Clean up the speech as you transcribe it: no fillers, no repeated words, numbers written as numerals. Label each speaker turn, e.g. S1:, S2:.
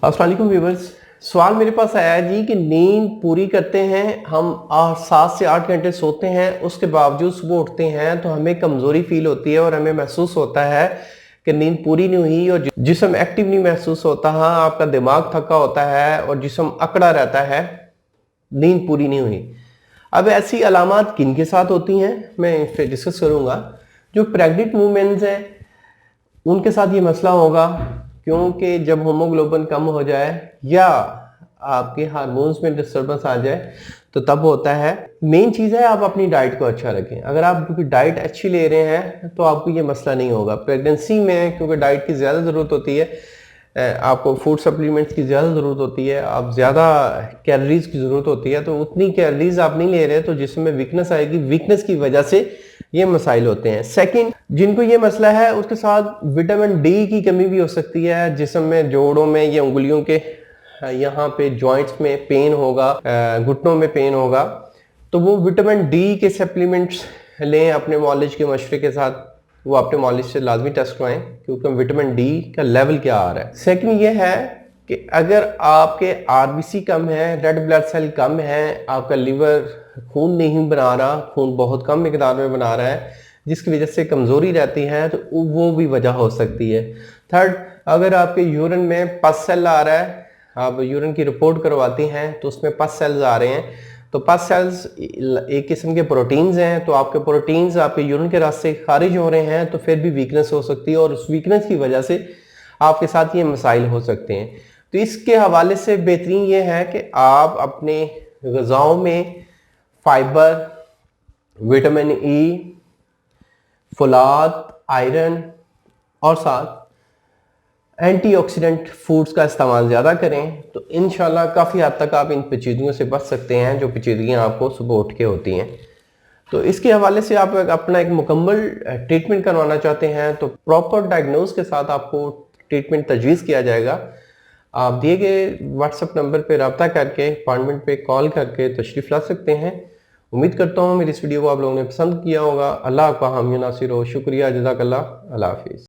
S1: अस्सलाम वालेकुम व्यूअर्स। सवाल मेरे पास आया है जी कि नींद पूरी करते हैं हम 7 से 8 घंटे सोते हैं, उसके बावजूद सुबह उठते हैं तो हमें कमज़ोरी फील होती है और हमें महसूस होता है कि नींद पूरी नहीं हुई और जिस्म एक्टिव नहीं महसूस होता। हाँ, आपका दिमाग थका होता है और जिस्म अकड़ा रहता है, नींद पूरी नहीं हुई। अब ऐसी अलामात किन के साथ होती हैं मैं इस पर डिस्कस करूँगा। जो प्रेग्नेंट वुमेन्स हैं उनके साथ ये मसला होगा, क्योंकि जब होमोग्लोबिन कम हो जाए या आपके हार्मोन्स में डिस्टर्बेंस आ जाए तो तब होता है। मेन चीज़ है आप अपनी डाइट को अच्छा रखें। अगर आप डाइट अच्छी ले रहे हैं तो आपको ये मसला नहीं होगा। प्रेगनेंसी में क्योंकि डाइट की ज़्यादा ज़रूरत होती है, आपको फूड सप्लीमेंट्स की ज़्यादा ज़रूरत होती है, आप ज़्यादा कैलोरीज की ज़रूरत होती है, तो उतनी कैलोरीज आप नहीं ले रहे तो जिसमें वीकनेस आएगी, वीकनेस की वजह से ये मसाइल होते हैं। सेकंड, जिनको ये मसला है उसके साथ विटामिन डी की कमी भी हो सकती है। जिस्म में, जोड़ों में या उंगलियों के यहाँ पे जॉइंट्स में पेन होगा, घुटनों में पेन होगा, तो वो विटामिन डी के सप्लीमेंट्स लें अपने मॉलिज के मशवरे के साथ। वो अपने मॉलिज से लाजमी टेस्ट करवाएं क्योंकि विटामिन डी का लेवल क्या आ रहा है। सेकंड ये है कि अगर आपके आरबीसी कम है, रेड ब्लड सेल कम है, आपका लीवर खून नहीं बना रहा, खून बहुत कम मिकदार में बना रहा है, जिसकी वजह से कमज़ोरी रहती है, तो वो भी वजह हो सकती है। थर्ड, अगर आपके यूरिन में पस सेल आ रहा है, आप यूरिन की रिपोर्ट करवाती हैं तो उसमें पस सेल्स आ रहे हैं, तो पस सेल्स एक किस्म के प्रोटीन्स हैं, तो आपके प्रोटीन्स आपके यूरिन के रास्ते खारिज हो रहे हैं तो फिर भी वीकनेस हो सकती है और उस वीकनेस की वजह से आपके साथ ये मसाइल हो सकते हैं। तो इसके हवाले से बेहतरीन ये है कि आप अपने ग़िज़ाओं में fibre, vitamin E, Phulad, iron और साथ एंटीऑक्सीडेंट फूड्स का इस्तेमाल ज़्यादा करें तो इंशाल्लाह काफ़ी हद तक आप इन पेचीदगियों से बच सकते हैं जो पेचीदगियाँ आपको सुबह उठ के होती हैं। तो इसके हवाले से आप अपना एक मुकम्मल ट्रीटमेंट करवाना चाहते हैं तो प्रॉपर डायग्नोज के साथ आपको ट्रीटमेंट तजवीज़ किया जाएगा। आप दिए गए व्हाट्सएप नंबर पर रब्ता करके, अपॉइंटमेंट पे कॉल करके तशरीफ़ ला सकते हैं। उम्मीद करता हूँ मेरी इस वीडियो को आप लोगों ने पसंद किया होगा। अल्लाह आपका हामी नासिर हो। शुक्रिया, जज़ाकल्लाह, अल्लाह हाफिज़।